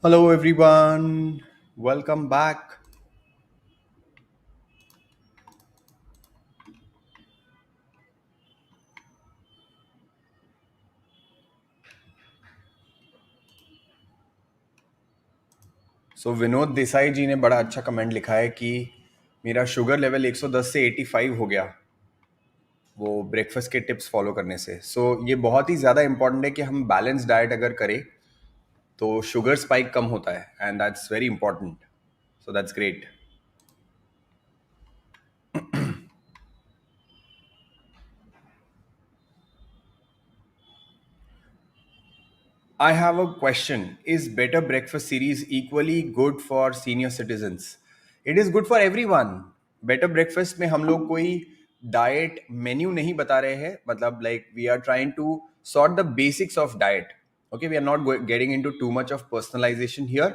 Hello, everyone. Welcome back. Vinod Desai जी ने बड़ा अच्छा कमेंट लिखा है कि मेरा शुगर लेवल 110 से 85 हो गया वो ब्रेकफास्ट के टिप्स फॉलो करने से। ये बहुत ही ज़्यादा इंपॉर्टेंट है कि हम बैलेंस डाइट अगर करें तो शुगर स्पाइक कम होता है and that's very important. That's great. I have a question. Is Better Breakfast series equally good for senior citizens? It is good for everyone. Better Breakfast में हम लोग कोई डाइट मेन्यू नहीं बता रहे हैं, मतलब like we are trying to sort the basics of diet. Okay, we are not getting into too much of personalization here,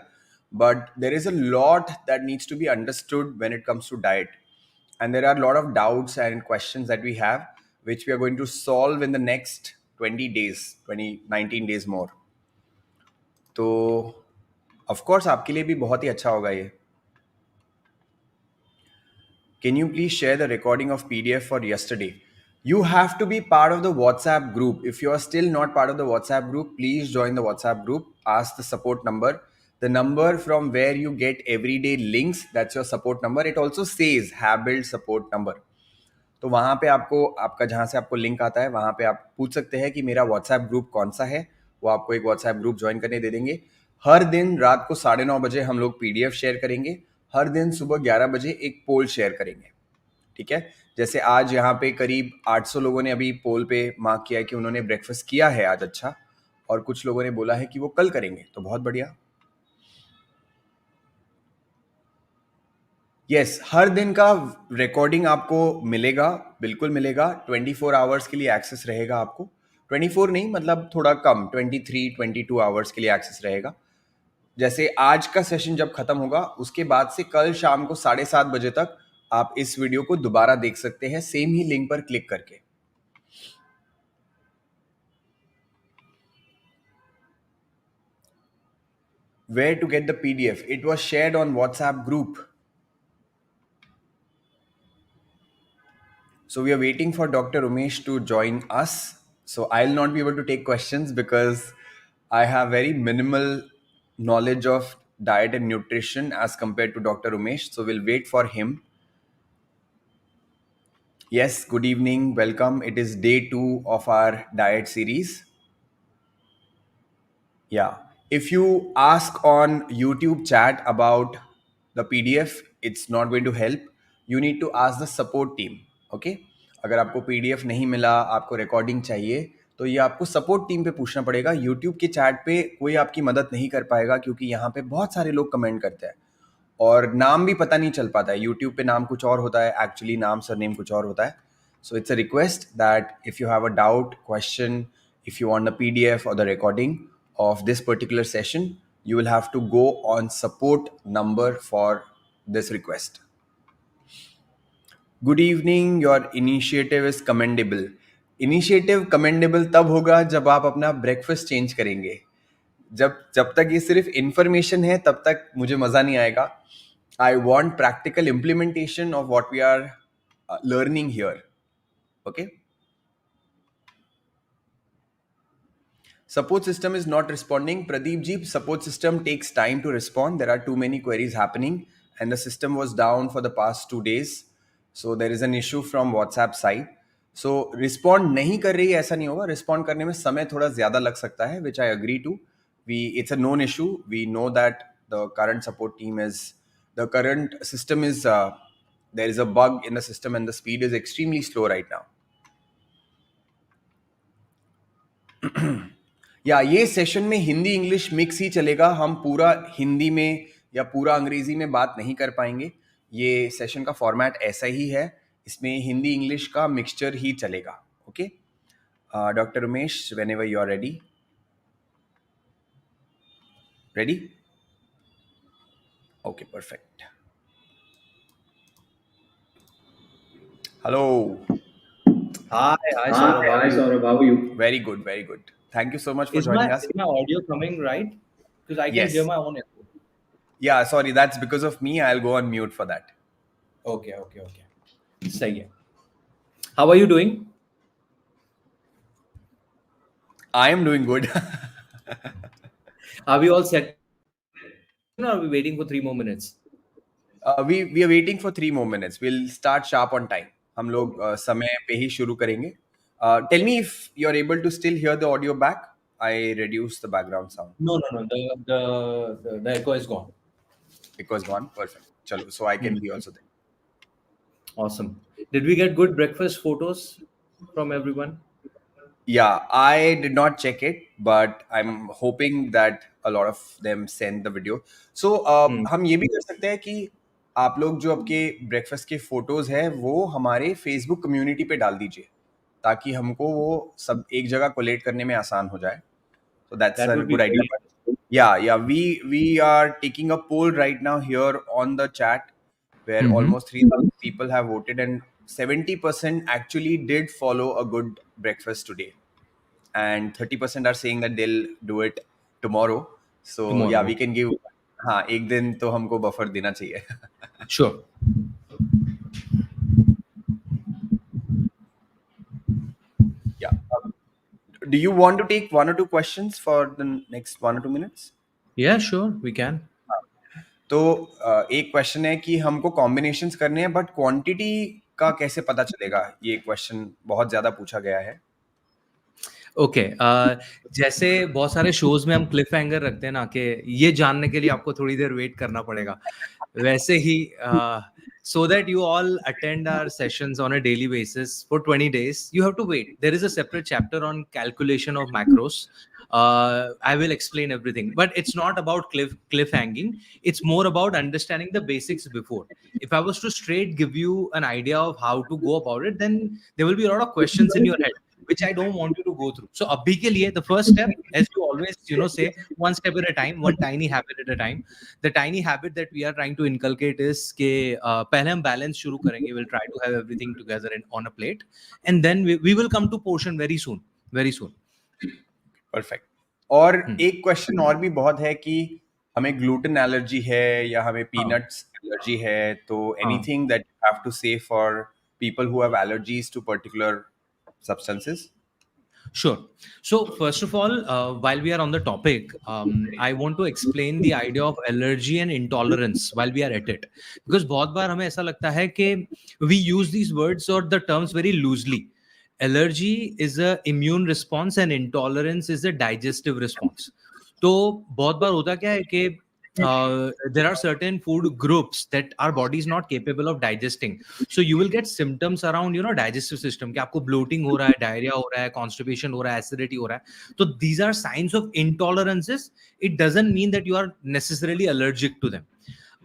but there is a lot that needs to be understood when it comes to diet. And there are a lot of doubts and questions that we have, which we are going to solve in the next 20 days, 19 days more. तो of course आपके लिए भी बहुत ही अच्छा होगा ये. Can you please share the recording of PDF for yesterday? You have to be part of the WhatsApp group. If you are still not part of the WhatsApp group, please join the WhatsApp group. Ask the support number. The number from where you get everyday links, that's your support number. It also says Habuild support number. तो वहाँ पे आपको आपका जहाँ से आपको link आता है वहाँ पे आप पूछ सकते हैं कि मेरा व्हाट्सएप ग्रुप कौन सा है. वो आपको एक व्हाट्सएप ग्रुप ज्वाइन करने दे देंगे. हर दिन रात को 9:30 बजे हम लोग पीडीएफ शेयर करेंगे. हर दिन सुबह 11 बजे एक पोल शेयर करेंगे. ठीक है. जैसे आज यहाँ पे करीब 800 लोगों ने अभी पोल पे मार्क किया है कि उन्होंने ब्रेकफास्ट किया है आज. अच्छा. और कुछ लोगों ने बोला है कि वो कल करेंगे, तो बहुत बढ़िया. यस, हर दिन का रिकॉर्डिंग आपको मिलेगा, बिल्कुल मिलेगा. 24 आवर्स के लिए एक्सेस रहेगा आपको. 24 नहीं, मतलब थोड़ा कम, 23-22 आवर्स के लिए एक्सेस रहेगा. जैसे आज का सेशन जब खत्म होगा उसके बाद से कल शाम को 7:30 बजे तक आप इस वीडियो को दोबारा देख सकते हैं, सेम ही लिंक पर क्लिक करके. Where to get the PDF? It was shared on WhatsApp group. So we are waiting for Dr. Umesh to join us. So I'll not be able to take questions because I have very minimal knowledge of diet and nutrition as compared to Dr. Umesh. So we'll wait for him. Yes, good evening. Welcome. It is day 2 of our diet series. Yeah. If you ask on YouTube chat about the PDF, it's not going to help. You need to ask the support team. Okay? अगर आपको PDF नहीं मिला, आपको recording चाहिए, तो ये आपको support team पे पूछना पड़ेगा. यूट्यूब के चैट पे कोई आपकी मदद नहीं कर पाएगा क्योंकि यहाँ पे बहुत सारे लोग कमेंट करते हैं और नाम भी पता नहीं चल पाता है. यूट्यूब पे नाम कुछ और होता है, एक्चुअली नाम सरनेम कुछ और होता है. So it's a request that if you have a doubt, question, if you want a PDF or the recording of this particular session, you will have to go on support number for this request. Good evening. Your initiative is commendable. Initiative commendable तब होगा जब आप अपना breakfast change करेंगे. जब जब तक ये सिर्फ इंफॉर्मेशन है तब तक मुझे मजा नहीं आएगा. I want practical implementation of what we are learning here. Okay. Support system is not responding. Pradeep ji, support system takes time to respond. There are too many queries happening and the system was down for the past 2 days. So there is an issue from WhatsApp side. So respond नहीं कर रही है ऐसा नहीं होगा. Respond करने में समय थोड़ा ज़्यादा लग सकता है, which I agree to. It's a known issue. We know that the current support team is, the current system is, there is a bug in the system and the speed is extremely slow right now. या ये session में Hindi English mix ही चलेगा. हम पूरा हिंदी में या पूरा अंग्रेजी में बात नहीं कर पाएंगे. ये सेशन का फॉर्मेट ऐसा ही है, इसमें हिंदी इंग्लिश का मिक्सचर ही चलेगा. Okay. Doctor Umesh, whenever you are ready. Ready? Okay, perfect. Hello. Hi, Saurabh. How are you? Very good, very good. Thank you so much for Is joining my us. is my audio coming right? Because I can hear Yes. my own echo. Yeah, sorry, that's because of me. I'll go on mute for that. Okay. सही है. How are you doing? I am doing good. Are we all set? Or are we waiting for 3 more minutes? We are waiting for 3 more minutes. We'll start sharp on time. हम लोग समय पे ही शुरू करेंगे. Tell me if you're able to still hear the audio back. I reduced the background sound. No. The echo is gone. It was gone. Perfect. Chalo, so I Hmm. can be also there. Awesome. Did we get good breakfast photos from everyone? Yeah, I did not check it, but I'm hoping that a lot of them send the video. So Hmm. हम ये भी कर सकते हैं कि आप लोग जो आपके ब्रेकफास्ट के फोटोज है वो हमारे फेसबुक कम्युनिटी पे डाल दीजिए ताकि हमको वो सब एक जगह कोलेट करने में आसान हो जाए. So that's That a would be good idea. very. But yeah, we are taking a poll right now here on the chat where Mm-hmm. almost 3,000 people have voted and 70% actually did follow a good breakfast today, and 30% are saying that they'll do it tomorrow. So yeah, Tomorrow. we can give. हाँ, एक दिन तो हमको buffer देना चाहिए. Sure. Yeah. Do you want to take 1 or 2 questions for the next 1 or 2 minutes? Yeah, sure. We can. तो एक question है कि हमको कॉम्बिनेशंस करने हैं बट क्वांटिटी का कैसे पता चलेगा, ये क्वेश्चन बहुत ज्यादा पूछा गया है. ओके. जैसे बहुत सारे शोज में हम क्लिफ हैंगर रखते हैं ना कि ये जानने के लिए आपको थोड़ी देर वेट करना पड़ेगा, वैसे ही so that you all attend our sessions on a daily basis for 20 days, you have to wait. There is a separate chapter on calculation of macros. I will explain everything, but it's not about cliff hanging. It's more about understanding the basics before. If I was to straight give you an idea of how to go about it, then there will be a lot of questions in your head which I don't want you to go through. So abhi ke liye, the first step, as you always say, one step at a time, one tiny habit at a time. The tiny habit that we are trying to inculcate is कि पहले हम balance शुरू करेंगे. We'll try to have everything together on a plate, and then we will come to portion very soon, very soon. Perfect. और एक question और भी बहुत है कि हमें ग्लूटेन एलर्जी है या हमें पीनट्स एलर्जी है, तो anything that you have to say for people who have allergies to particular substances. Sure. So first of all, while we are on the topic, I want to explain the idea of allergy and intolerance while we are at it, because बहुत बार हमें ऐसा लगता है कि we use these words or the terms very loosely. Allergy is a immune response and intolerance is a digestive response. तो बहुत बार होता क्या है कि there are certain food groups that our body is not capable of digesting. So you will get symptoms around digestive system कि आपको bloating हो रहा है, diarrhea हो रहा है, constipation हो रहा है, acidity हो रहा है. So these are signs of intolerances. It doesn't mean that you are necessarily allergic to them.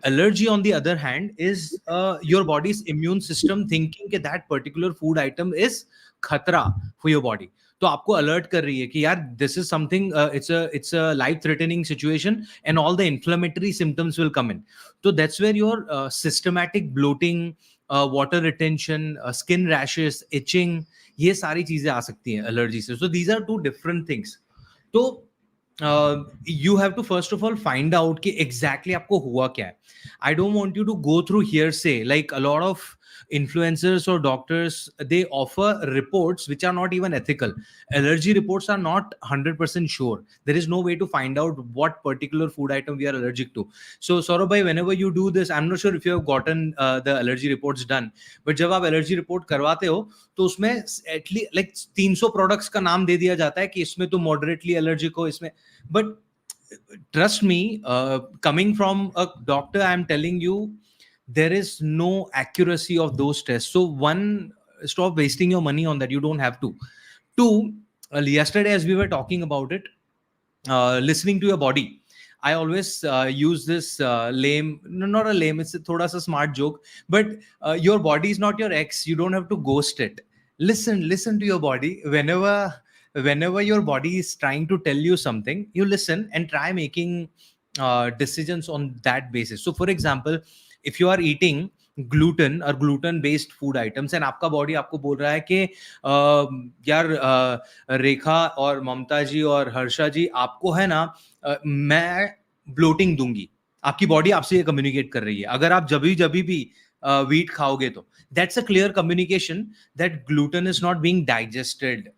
Allergy, on the other hand, is your body's immune system thinking that that particular food item is खतरा for your body. तो आपको alert कर रही है कि यार this is something, it's a life threatening situation and all the inflammatory symptoms will come in. So that's where your systematic bloating, water retention, skin rashes, itching, ये सारी चीजें आ सकती हैं एलर्जी से. So these are two different things. तो you have to first of all find out कि exactly आपको हुआ क्या है. I don't want you to go through hearsay like a lot of influencers or doctors. They offer reports which are not even ethical. Allergy reports are not 100% sure. There is no way to find out what particular food item we are allergic to. So Saurabh bhai, whenever you do this, I'm not sure if you have gotten the allergy reports done, but जब आप allergy report करवाते हो तो उसमें at least like 300 products का नाम दे दिया जाता है कि इसमें तो moderately allergic हो, इसमें. But trust me, coming from a doctor, I'm telling you, there is no accuracy of those tests. So one, stop wasting your money on that. You don't have to. Two, yesterday as we were talking about it, listening to your body, I always use this lame, no, not a lame, it's a thoda sa smart joke, but your body is not your ex. You don't have to ghost it. Listen to your body. Whenever your body is trying to tell you something, you listen and try making decisions on that basis. So for example, if you are eating gluten or gluten based food items and आपका body आपको बोल रहा है कि यार रेखा और ममता जी और हर्षा जी, आपको है ना मैं ब्लोटिंग दूंगी, आपकी बॉडी आपसे ये कम्युनिकेट कर रही है। अगर आप जब भी वीट खाओगे तो that's a clear communication that gluten is not being digested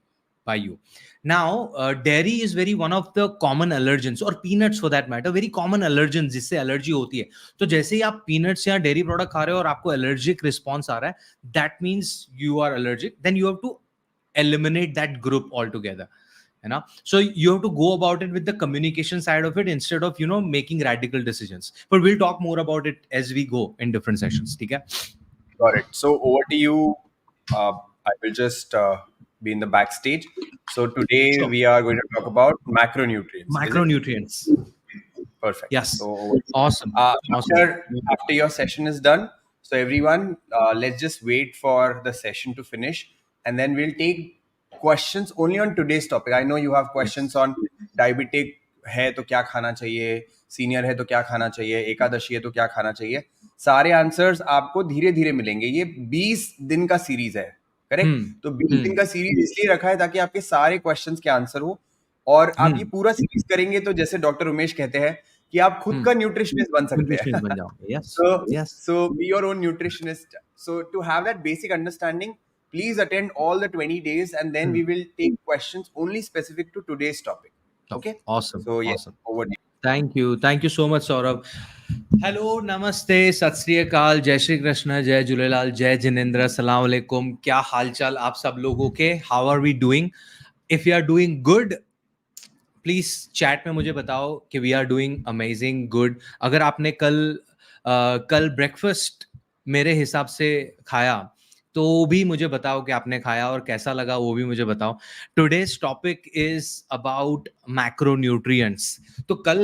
by you. Now dairy is very one of the common allergens, और peanuts for that matter, very common allergens जिससे एलर्जी होती है। तो जैसे ही आप पीनट्स या डेयरी प्रोडक्ट खा रहे हो और आपको एलर्जिक रिस्पॉन्स आ रहा है, that means you are allergic, then you have to eliminate that group altogether, you know. So you have to go about it with the communication side of it instead of, you know, making radical decisions. But we'll talk more about it as we go in different sessions. Okay? Got it. So over to you. I will just be in the backstage. So today Sure. we are going to talk about macronutrients. Is it? Macronutrients. Perfect. Yes. So over to you. Awesome. Awesome. After your session is done, so everyone, let's just wait for the session to finish, and then we'll take questions only on today's topic. I know you have questions Yes. on diabetic है तो क्या खाना चाहिए, senior है तो क्या खाना चाहिए, एकादशी है तो क्या खाना चाहिए. सारे आंसर्स आपको धीरे धीरे मिलेंगे. ये 20 दिन का सीरीज है, करेक्ट? तो 20 दिन का सीरीज इसलिए रखा है ताकि आपके सारे क्वेश्चंस के आंसर हो. और आप ये पूरा सीरीज करेंगे तो जैसे डॉक्टर उमेश कहते हैं कि आप खुद का न्यूट्रिशनिस्ट बन सकते हैं. Nutritionist बन जाओगे. Yes. so Yes. so be your own nutritionist. So to have that basic understanding, please attend all the 20 days, and then we will take questions only specific to today's topic. Okay? Awesome. So yes, Awesome. over to you. Thank you so much, Saurabh. Hello, नमस्ते, सत श्री अकाल, जय श्री कृष्ण, जय झूलेलाल, जय जिनेंद्र, सलाम अलैकुम. क्या हालचाल आप सब लोगों के? How are we doing? If you are doing good, please chat में मुझे बताओ कि we are doing amazing good. अगर आपने कल ब्रेकफास्ट मेरे हिसाब से खाया तो भी मुझे बताओ कि आपने खाया और कैसा लगा, वो भी मुझे बताओ. Today's topic is about macronutrients. तो कल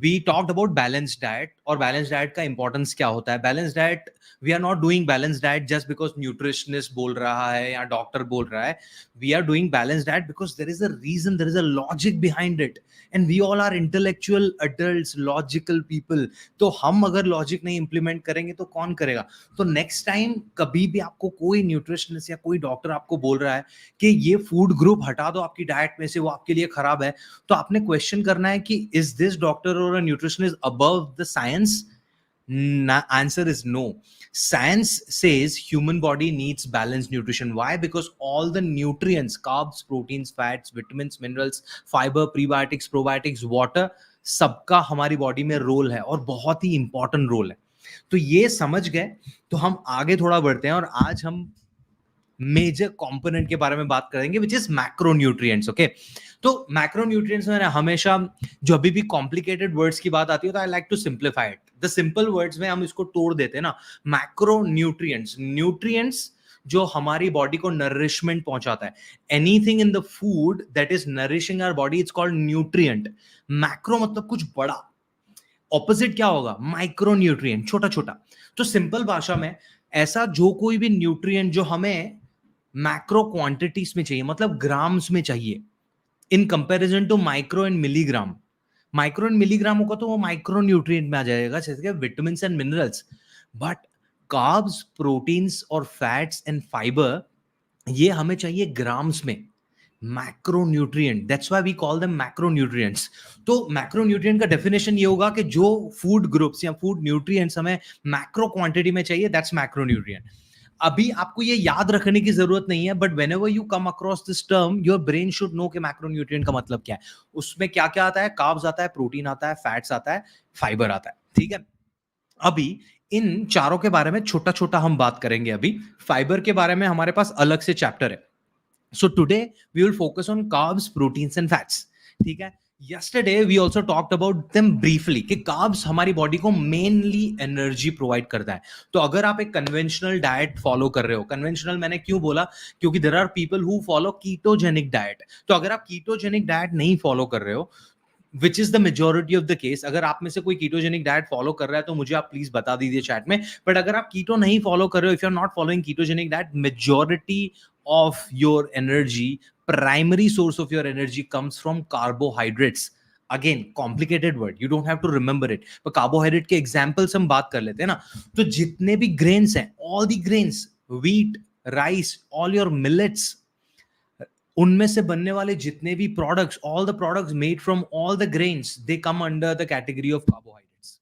we talked about balance diet, और बैलेंस डाइट का इंपॉर्टेंस क्या होता है. Balance diet, we are not doing balance diet just because nutritionist बोल रहा है या डॉक्टर बोल रहा है. We are doing balanced diet because there is a reason, there is a logic behind it, and we all are intellectual adults, logical people. तो हम अगर लॉजिक नहीं इंप्लीमेंट करेंगे तो कौन करेगा. तो नेक्स्ट टाइम कभी भी आपको कोई न्यूट्रिशनिस्ट या कोई डॉक्टर आपको बोल रहा है कि ये फूड ग्रुप हटा दो आपकी डाइट में से, वो आपके लिए खराब है, तो आपने क्वेश्चन करना है कि इज दिस डॉक्टर और nutritionist above the science. Answer is no. Science says human body needs balanced nutrition. Why? Because all the nutrients, carbs, proteins, fats, vitamins, minerals, fiber, prebiotics, probiotics, water, सबका हमारी body में role है, और बहुत ही important role है. तो ये समझ गए तो हम आगे थोड़ा बढ़ते हैं, और आज हम मेजर कंपोनेंट के बारे में बात करेंगे, विच इज मैक्रोन्यूट्रिएंट्स. ओके, तो मैक्रोन्यूट्रिएंट्स में हमेशा जो अभी भी कॉम्प्लिकेटेड वर्ड्स की बात आती है तो I like to simplify it. The simple words में हम इसको तोड़ देते हैं ना. मैक्रोन्यूट्रिएंट्स, न्यूट्रिएंट्स जो हमारी बॉडी को नरिशमेंट पहुंचाता है. Anything in the food that is nourishing our body, it's called nutrient. Macro मतलब कुछ बड़ा, ऑपोजिट क्या होगा? माइक्रोन्यूट्रिएंट, छोटा छोटा. तो सिंपल भाषा में ऐसा जो कोई भी न्यूट्रिएंट जो हमें मैक्रो क्वांटिटीज में चाहिए, मतलब ग्राम्स में चाहिए, in comparison to micro and milligram. Micro and milligram होगा तो वो माइक्रो न्यूट्रिएंट में आ जाएगा, जैसे कि vitamin and minerals. But carbs, proteins और फैट्स एंड फाइबर, ये हमें चाहिए ग्राम्स में. Macronutrient, that's why we call them macronutrients. तो मैक्रोन्यूट्रिएंट का डेफिनेशन ये होगा कि जो फूड ग्रुप्स या फूड न्यूट्रिएंट्स हमें मैक्रो क्वांटिटी में चाहिए, दैट्स मैक्रोन्यूट्रिएंट. अभी आपको ये याद रखने की जरूरत नहीं है, but whenever you come across this term, your brain should know कि मैक्रोन्यूट्रिएंट का मतलब क्या है. उसमें क्या क्या आता है? कार्ब्स आता है, प्रोटीन आता है, फैट्स आता है, फाइबर आता है. ठीक है, अभी इन चारों के बारे में छोटा छोटा हम बात करेंगे. अभी फाइबर के बारे में हमारे पास अलग से चैप्टर है. So today we will focus on carbs, proteins and fats. ठीक है, yesterday we also talked about them briefly कि carbs हमारी बॉडी को मेनली एनर्जी प्रोवाइड करता है. तो अगर आप एक कन्वेंशनल डाइट फॉलो कर रहे हो, कन्वेंशनल मैंने क्यों बोला, क्योंकि there are people who follow ketogenic diet. तो अगर आप कीटोजेनिक डाइट नहीं फॉलो कर रहे हो, which is the majority of the case, अगर आप में से कोई कीटोजेनिक डाइट फॉलो कर रहा है तो मुझे आप प्लीज बता दीजिए चैट में. बट अगर आप कीटो नहीं फॉलो कर रहे हो, if you are not following ketogenic diet, majority of your energy, primary source of your energy comes from carbohydrates. Again, complicated word, you don't have to remember it, but carbohydrate के examples हम बात कर लेते हैं ना. तो जितने भी grains हैं, all the grains, wheat, rice, all your millets, उनमें से बनने वाले जितने भी products, all the products made from all the grains, they come under the category of carbohydrates.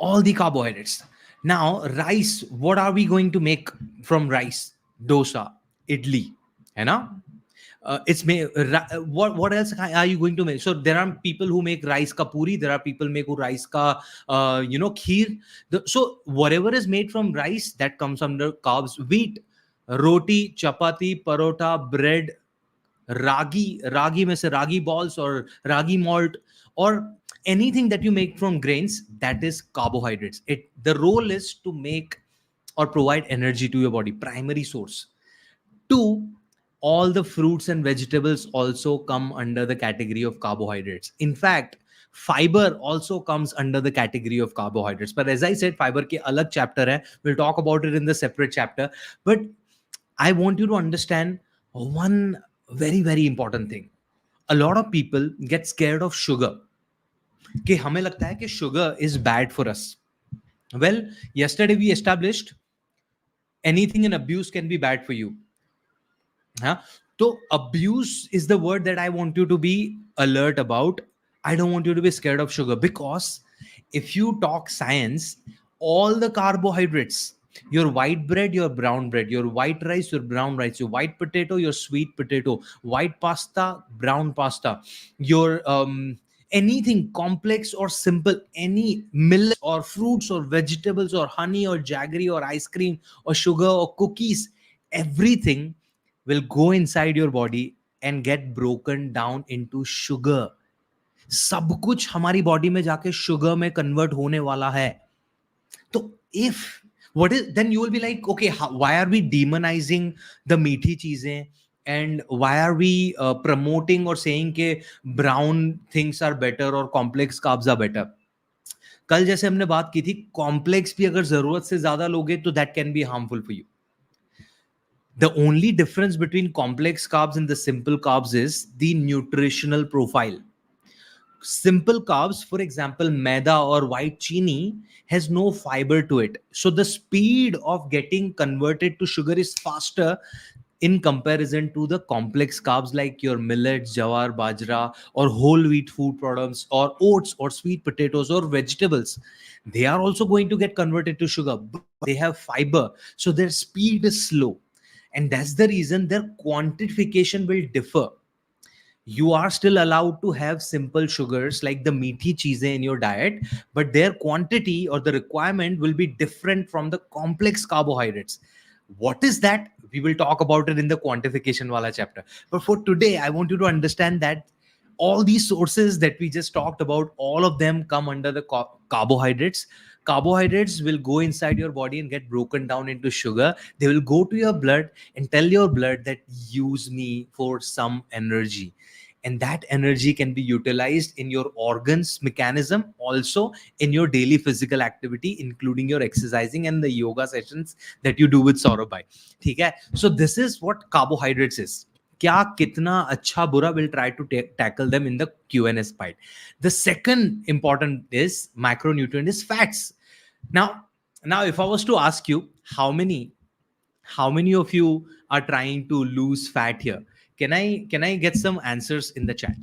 All the carbohydrates. Now rice, what are we going to make from rice? Dosa, idli, है ना? It's made. What else are you going to make? So there are people who make rice ka puri. There are people make rice ka kheer. So whatever is made from rice, that comes under carbs. Wheat, roti, chapati, parota, bread, ragi में से ragi balls or ragi malt or anything that you make from grains, that is carbohydrates. The role is to make or provide energy to your body, primary source. Two, all the fruits and vegetables also come under the category of carbohydrates. In fact, fiber also comes under the category of carbohydrates. But as I said, fiber ke alag chapter hai. We'll talk about it in the separate chapter. But I want you to understand one very, very important thing. A lot of people get scared of sugar. कि हमें लगता है कि sugar is bad for us. Well, yesterday we established anything in abuse can be bad for you. Huh? So abuse is the word that I want you to be alert about. I don't want you to be scared of sugar, because if you talk science, all the carbohydrates, your white bread, your brown bread, your white rice, your brown rice, your white potato, your sweet potato, white pasta, brown pasta, your anything complex or simple, any millet or fruits or vegetables or honey or jaggery or ice cream or sugar or cookies, everything will go inside your body and get broken down into sugar. सब कुछ हमारी body में जाके sugar में convert होने वाला है. तो if what is, then you will be like, okay, why are we demonizing the मीठी चीजें, and why are we promoting or saying कि brown things are better or complex carbs are better? कल जैसे हमने बात की थी, कॉम्प्लेक्स भी अगर जरूरत से ज्यादा लोगे तो that can be harmful for you. The only difference between complex carbs and the simple carbs is the nutritional profile. Simple carbs, for example, maida or white chini, has no fiber to it. So the speed of getting converted to sugar is faster in comparison to the complex carbs like your millets, jawar, bajra, or whole wheat food products, or oats, or sweet potatoes, or vegetables. They are also going to get converted to sugar, but they have fiber. So their speed is slow. And that's the reason their quantification will differ. You are still allowed to have simple sugars like the meaty cheese in your diet, but their quantity or the requirement will be different from the complex carbohydrates. What is that? We will talk about it in the quantification wala chapter. But for today, I want you to understand that all these sources that we just talked about, all of them come under the carbohydrates. Carbohydrates will go inside your body and get broken down into sugar. They will go to your blood and tell your blood that use me for some energy, and that energy can be utilized in your organs mechanism, also in your daily physical activity, including your exercising and the yoga sessions that you do with Saurabh bhai. ठीक है? So this is what carbohydrates is. क्या कितना अच्छा बुरा, will try to tackle them in the Q&A part. The second important is macronutrient is fats. Now if I was to ask you, how many of you are trying to lose fat here? Can I get some answers in the chat?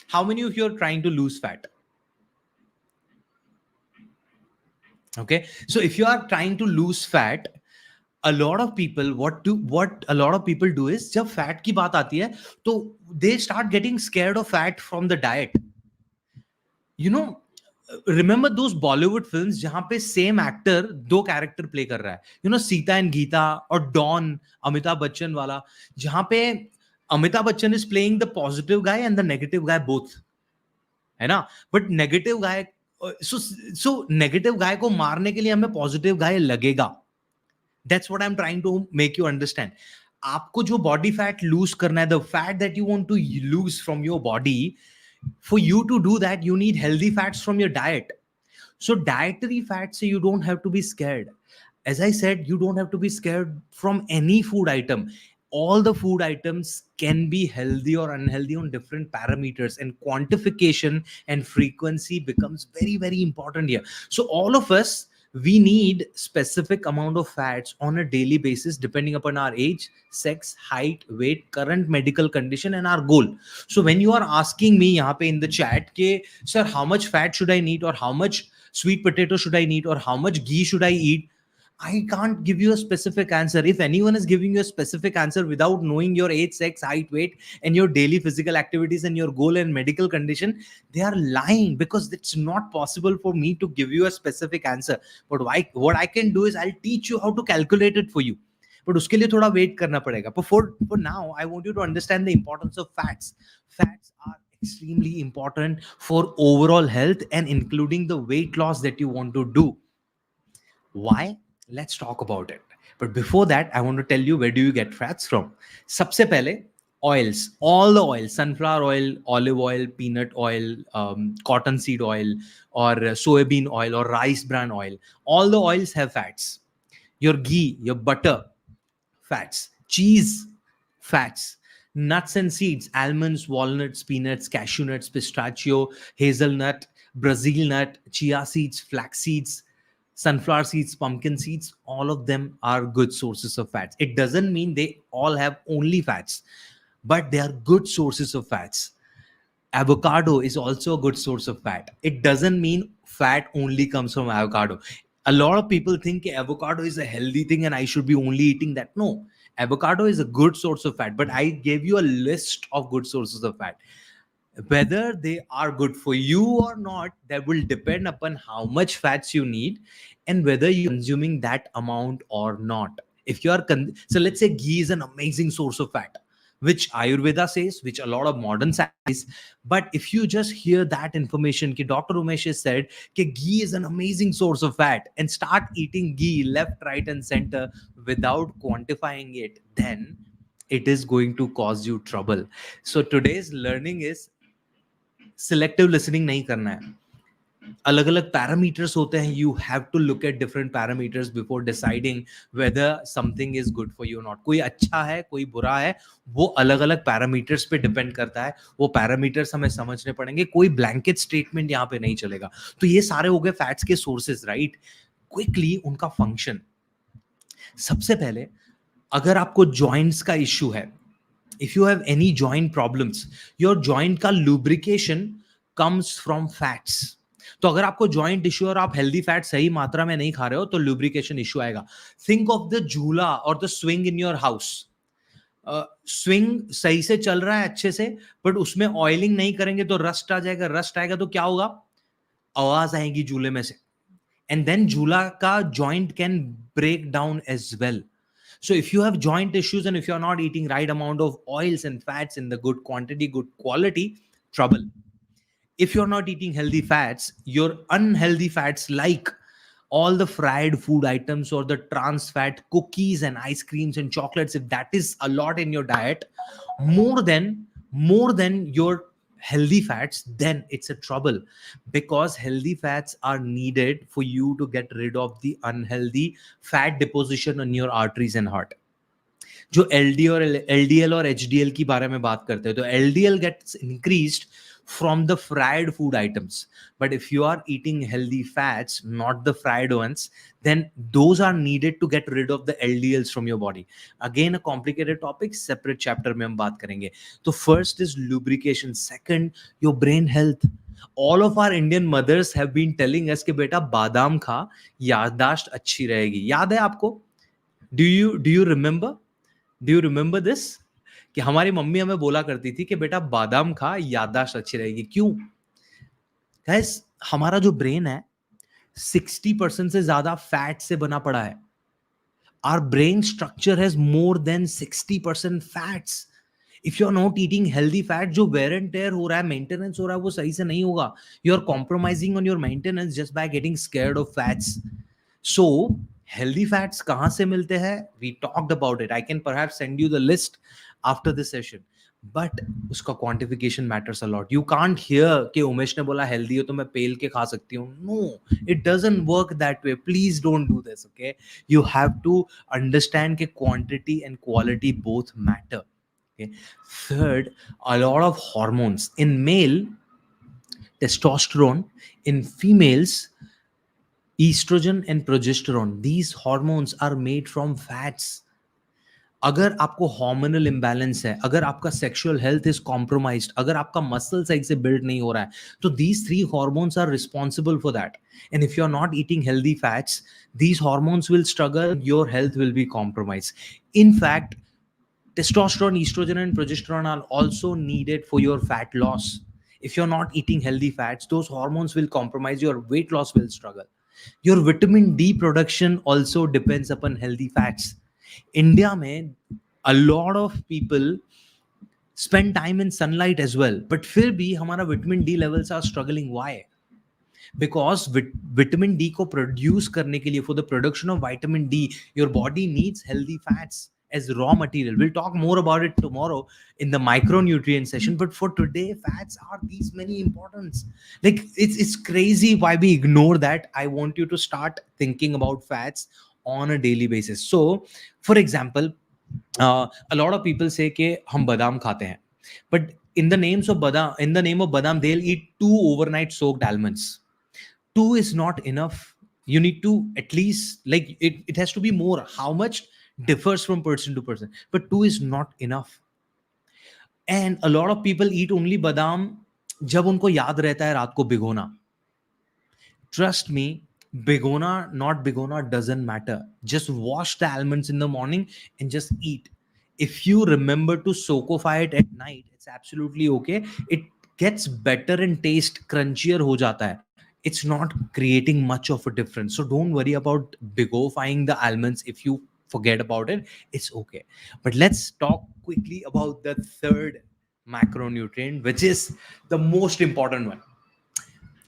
How many of you are trying to lose fat? Okay, so if you are trying to lose fat, a lot of people, what a lot of people do is, जब fat की बात आती है तो they start getting scared of fat from the diet. You know, remember those Bollywood films जहां पे same actor दो character play कर रहा है, you know, Sita and Gita और डॉन, अमिताभ बच्चन वाला, जहां पे Amitabh Bachchan is playing the positive guy and the negative guy both, है ना? But negative guy, so negative guy को मारने के लिए हमें पॉजिटिव गाय लगेगा. That's what I am trying to make you understand. आपको जो बॉडी फैट लूज करना है, the fat that you want to lose from your body, for you to do that you need healthy fats from your diet. So dietary fats, you don't have to be scared. As I said, you don't have to be scared from any food item. All the food items can be healthy or unhealthy on different parameters, and quantification and frequency becomes very, very important here. So all of us, We need specific amount of fats on a daily basis depending upon our age, sex, height, weight, current medical condition, and our goal. So when you are asking me yahan pe in the chat ke sir how much fat should I need, or how much sweet potato should I need, or how much ghee should I eat, I can't give you a specific answer. If anyone is giving you a specific answer without knowing your age, sex, height, weight, and your daily physical activities and your goal and medical condition, they are lying, because it's not possible for me to give you a specific answer. But why, what I can do is I'll teach you how to calculate it for you. But उसके लिए थोड़ा wait करना पड़ेगा. But for now, I want you to understand the importance of fats. Fats are extremely important for overall health and including the weight loss that you want to do. Why? Let's talk about it. But before that, I want to tell you, where do you get fats from? सबसे पहले oils, all the oils, sunflower oil, olive oil, peanut oil, cotton seed oil, or soybean oil, or rice bran oil. All the oils have fats. Your ghee, your butter, fats. Cheese, fats. Nuts and seeds, almonds, walnuts, peanuts, cashew nuts, pistachio, hazelnut, Brazil nut, chia seeds, flax seeds, sunflower seeds, pumpkin seeds, all of them are good sources of fats. It doesn't mean they all have only fats, but they are good sources of fats. Avocado is also a good source of fat. It doesn't mean fat only comes from avocado. A lot of people think avocado is a healthy thing and I should be only eating that. No, avocado is a good source of fat, but I gave you a list of good sources of fat. Whether they are good for you or not, that will depend upon how much fats you need and whether you're consuming that amount or not. If you are so let's say ghee is an amazing source of fat, which Ayurveda says, which a lot of modern science. But if you just hear that information ki Dr. Umesh has said ki ghee is an amazing source of fat, and start eating ghee left, right, and center without quantifying it, then it is going to cause you trouble. So today's learning is selective listening नहीं करना है. अलग अलग parameters होते हैं. You have to look at different parameters before deciding whether something is good for you not. कोई अच्छा है, कोई बुरा है, वो अलग अलग पैरामीटर्स पे डिपेंड करता है. वो पैरामीटर्स हमें समझने पड़ेंगे. कोई ब्लैंकेट स्टेटमेंट यहाँ पे नहीं चलेगा. तो ये सारे हो गए फैट्स के सोर्सेज, राइट. क्विकली उनका फंक्शन. सबसे पहले, अगर आपको जॉइंट्स का इश्यू है, if you have any joint problems, your joint का lubrication comes from fats. तो अगर आपको joint issue और आप healthy fat सही मात्रा में नहीं खा रहे हो तो lubrication issue आएगा. Think of the झूला और the swing in your house. Swing सही से चल रहा है अच्छे से, बट उसमें ऑयलिंग नहीं करेंगे तो रस्ट आ जाएगा. रस्ट आएगा तो क्या होगा? आवाज आएगी झूले में से, एंड देन झूला का joint can break down as well. So if you have joint issues and if you're not eating right amount of oils and fats in the good quantity, good quality, trouble. If you're not eating healthy fats, your unhealthy fats like all the fried food items or the trans fat cookies and ice creams and chocolates, if that is a lot in your diet, more than your healthy fats, then it's a trouble, because healthy fats are needed for you to get rid of the unhealthy fat deposition on your arteries and heart. जो LDL और HDL की बारे में बात करते हैं, तो LDL gets increased from the fried food items. But if you are eating healthy fats, not the fried ones, then those are needed to get rid of the LDLs from your body. Again, a complicated topic, separate chapter में हम बात करेंगे. तो first is lubrication. Second, your brain health. All of our Indian mothers have been telling us कि बेटा बादाम खा, याददाश्त अच्छी रहेगी. याद है आपको? Do you remember this? कि हमारी मम्मी हमें बोला करती थी कि बेटा बादाम खा, याददाश्त अच्छी रहेगी. क्यों? गाइस, हमारा जो ब्रेन है 60% से ज्यादा फैट से बना पड़ा है. Our brain structure has more than 60% fats. If you're not eating healthy fat, जो wear and tear हो रहा है, maintenance हो रहा है, वो सही से नहीं होगा. You're compromising on your maintenance just by getting scared of fats. So healthy fats कहाँ से मिलते हैं? We talked about it. I can perhaps send you the list after this session. But उसका quantification matters a lot. You can't hear कि उमेश ने बोला healthy हो तो मैं पेल के खा सकती हूँ. No, it doesn't work that way. Please don't do this, okay? You have to understand कि quantity and quality both matter. Okay? Third, a lot of hormones. In male, testosterone. In females, Estrogen and progesterone, these hormones are made from fats. अगर आपको hormonal imbalance है, अगर आपका sexual health is compromised, अगर आपका muscle सही से build नहीं हो रहा है, तो these three hormones are responsible for that. And if you are not eating healthy fats, these hormones will struggle, your health will be compromised. In fact, testosterone, estrogen, and progesterone are also needed for your fat loss. If you're not eating healthy fats, those hormones will compromise, your weight loss will struggle. Your vitamin D production also depends upon healthy fats. India mein, a lot of people spend time in sunlight as well, but फिर भी हमारा vitamin D levels are struggling. Why? Because vitamin D को produce करने के लिए, for the production of vitamin D, your body needs healthy fats as raw material. We'll talk more about it tomorrow in the micronutrient session, but for today, fats are these many importance. Like it's crazy why we ignore that. I want you to start thinking about fats on a daily basis. So for example, a lot of people say कि हम बादाम खाते हैं, but in the name of badam, they'll eat 2 overnight soaked almonds. 2 is not enough. You need to at least, like, it has to be more. How much differs from person to person, but 2 is not enough. And a lot of people eat only badam जब उनको याद रहता है रात को भिगोना. Trust me, bigona, not bigona doesn't matter. Just wash the almonds in the morning and just eat. If you remember to soakify it at night, it's absolutely okay. It gets better and taste crunchier ho jata hai. It's not creating much of a difference. So don't worry about bigofying the almonds. If you forget about it, it's okay. But let's talk quickly about the third macronutrient, which is the most important one.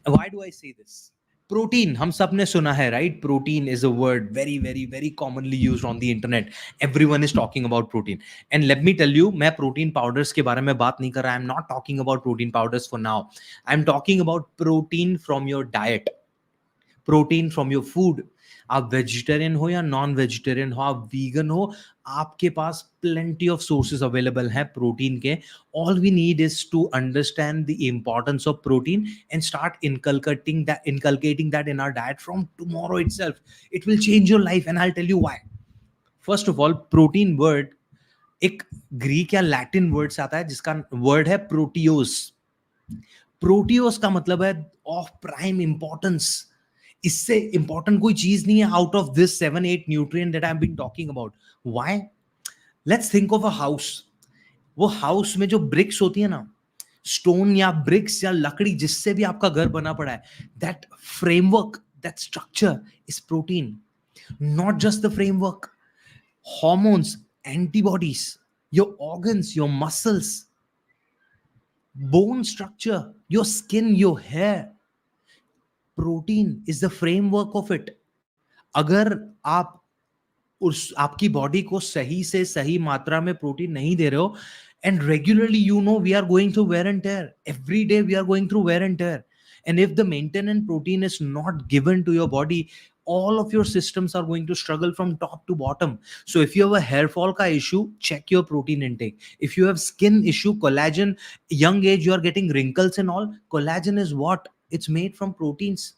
Why do I say this? Protein, हम सब ने सुना है, right? Protein is a word very very very commonly used on the internet. Everyone is talking about protein. And let me tell you, मैं protein powders के बारे में बात नहीं कर रहा. I'm not talking about protein powders for now. I'm talking about protein from your diet, protein from your food. आप vegetarian हो या नॉन वेजिटेरियन हो, आप वीगन हो, आपके पास प्लेंटी ऑफ सोर्सेज अवेलेबल हैं प्रोटीन के. All we need is to understand the importance of protein and start inculcating that in our diet from tomorrow itself. It will change your life and I'll tell you why. First of all, protein word एक Greek या Latin word से आता है जिसका word है प्रोटियोस. प्रोटियोस का मतलब है ऑफ प्राइम इंपॉर्टेंस. इससे इंपॉर्टेंट कोई चीज नहीं है out of this 7-8 nutrient that I have been talking about. Why? Let's think of a house. वो हाउस में जो ब्रिक्स होती है ना, स्टोन या ब्रिक्स या लकड़ी, जिससे भी आपका घर बना पड़ा है, that framework, that structure is protein. Not just the framework, hormones, antibodies, your organs, your muscles, bone structure, your skin, your hair. Protein is the framework of it. अगर आप उस आपकी बॉडी को सही से सही मात्रा में प्रोटीन नहीं दे रहे हो, and regularly, you know, we are going through wear and tear. Every day we are going through wear and tear. And if the maintenance protein is not given to your body, all of your systems are going to struggle from top to bottom. So if you have a hair fall ka issue, check your protein intake. If you have skin issue, collagen, young age you are getting wrinkles and all, collagen is what? It's made from proteins.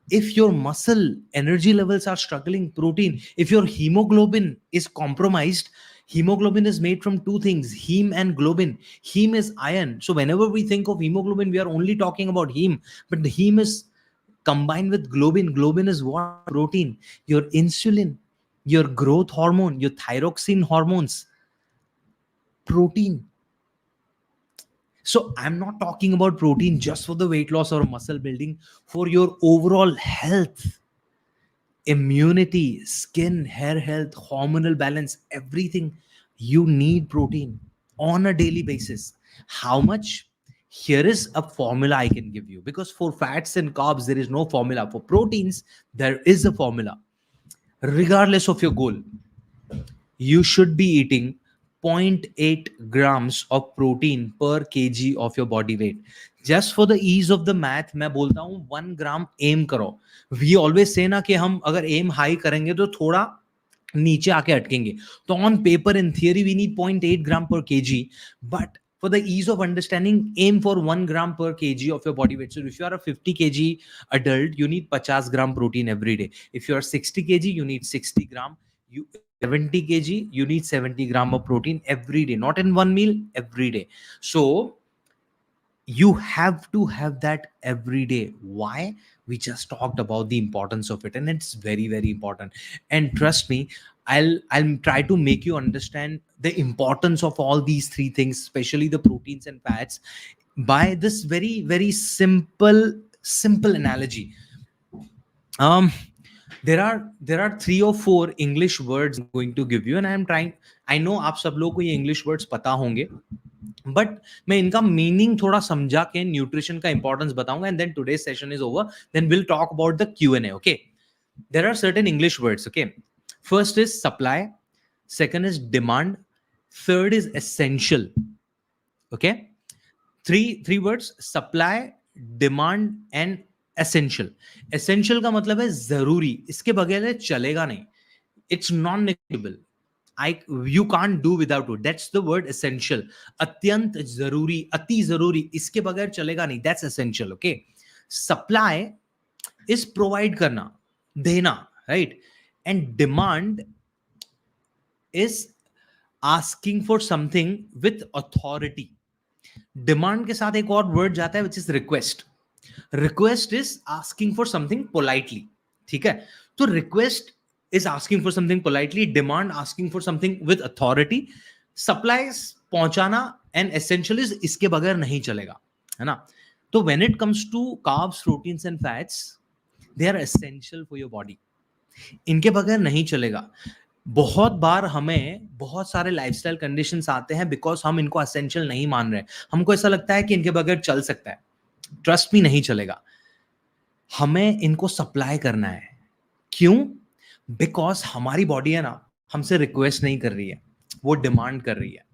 If your muscle energy levels are struggling, protein. If your hemoglobin is compromised, hemoglobin is made from two things, heme and globin. Heme is iron. So whenever we think of hemoglobin, we are only talking about heme, but the heme is combined with globin. Globin is what? Protein. Your insulin, your growth hormone, your thyroxine hormones, protein. So I'm not talking about protein just for the weight loss or muscle building, for your overall health, immunity, skin, hair health, hormonal balance, everything. You need protein on a daily basis. How much? Here is a formula I can give you, because for fats and carbs, there is no formula. For proteins, there is a formula. Regardless of your goal, you should be eating 0.8 grams of protein per kg of your body weight. Just for the ease of the math, मैं बोलता हूँ 1 gram aim करो. We always say ना कि हम अगर aim high करेंगे तो थोड़ा नीचे आके अटकेंगे. तो on paper, in theory, we need 0.8 gram per kg. But For the ease of understanding, aim for 1 gram per kg of your body weight. So if you are a 50 kg adult, you need 50 gram protein every day. If you are 60 kg, you need 60 gram. You 70 kg, you need 70 gram of protein every day, not in one meal, every day. So you have to have that every day. Why? We just talked about the importance of it, and it's very, very important. And trust me, I'll try to make you understand the importance of all these three things, especially the proteins and fats, by this very, very simple analogy. um there are three or four English words I'm going to give you, and I know आप सब लोग को ये English words पता होंगे, but मैं इनका meaning थोड़ा समझा के न्यूट्रिशन का इंपॉर्टेंस बताऊंगा, and then today session is over, then will talk about the Q&A. Okay, there are certain English words. Okay, first is supply, second is demand, third is essential. Okay, three words: supply, demand and essential. Essential का मतलब है जरूरी, इसके बगैर चलेगा नहीं, it's non-negotiable. You can't do without it. That's the word essential. अत्यंत जरूरी, अति जरूरी, इसके बगैर चलेगा नहीं, that's essential. Okay, supply is provide करना, देना, right? And demand is asking for something with authority. Demand के साथ एक और वर्ड जाता है, which is request. Request is asking for something politely. ठीक है, तो request is asking for something politely, demand asking for something with authority, supplies पहुंचाना, एंड एसेंशियलिज इसके बगैर नहीं चलेगा, है ना? तो when it comes to carbs, proteins and fats, they are essential for your body. इनके बगैर नहीं चलेगा. बहुत बार हमें बहुत सारे लाइफस्टाइल कंडीशंस आते हैं बिकॉज हम इनको एसेंशियल नहीं मान रहे. हमको ऐसा लगता है कि इनके बगैर चल सकता है. ट्रस्ट मी, नहीं चलेगा. हमें इनको सप्लाई करना है. क्यों? बिकॉज हमारी बॉडी है ना, हमसे रिक्वेस्ट नहीं कर रही है, वो डिमांड कर रही है.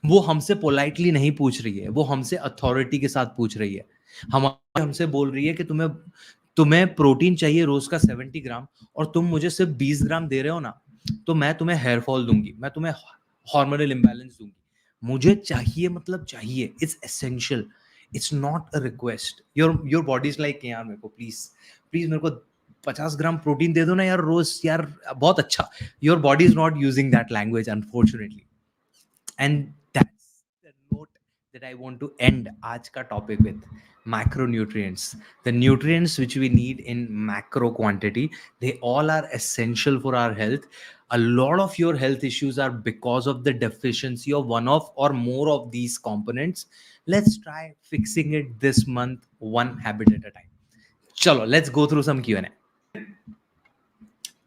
वो हमसे पोलाइटली नहीं पूछ रही है, वो हमसे अथॉरिटी के साथ पूछ रही है. हमसे बोल रही है कि तुम्हें प्रोटीन चाहिए रोज का 70 ग्राम, और तुम मुझे सिर्फ 20 ग्राम दे रहे हो ना, तो मैं तुम्हें हेयर फॉल दूंगी, मैं तुम्हें हार्मोनल इंबैलेंस दूंगी. मुझे चाहिए मतलब चाहिए. It's essential, it's not a request. Your body is like, यार मेरे को प्लीज मेरे को 50 ग्राम प्रोटीन दे दो ना यार रोज, यार बहुत अच्छा. Your body is not using that language, unfortunately. And that's the note that I want to end आज का topic with. Macronutrients, the nutrients which we need in macro quantity, they all are essential for our health. A lot of your health issues are because of the deficiency of one of or more of these components. Let's try fixing it this month, one habit at a time. Chalo, let's go through some Q&A.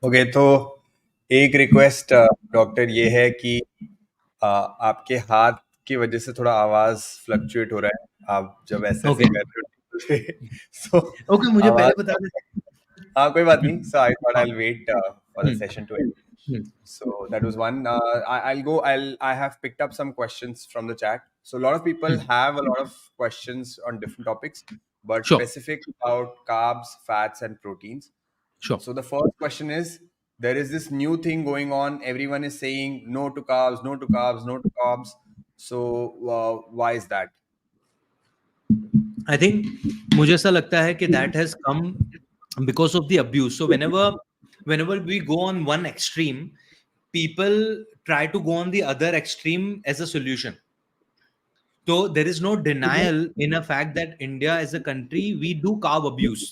Okay, तो एक request doctor ये है कि आपके हाथ की वजह से थोड़ा आवाज फ्लक्चुएट हो रहा है, आप जब ऐसे Okay. कर रहे हो. सो Okay, मुझे आवाज, पहले बता दे. हाँ कोई बात नहीं. सो आई थॉट हाँ. I will wait for the session to end. So that was one. I have picked up some questions from the chat. So a lot of people have a lot of questions on different topics, but Sure. specific about carbs, fats, and proteins. Sure. So the first question is, there is this new thing going on. Everyone is saying no to carbs, no to carbs, no to carbs. So why is that? I think मुझे ऐसा लगता है कि that has come because of the abuse. So whenever we go on one extreme, people try to go on the other extreme as a solution. So there is no denial in a fact that India as a country, we do carb abuse.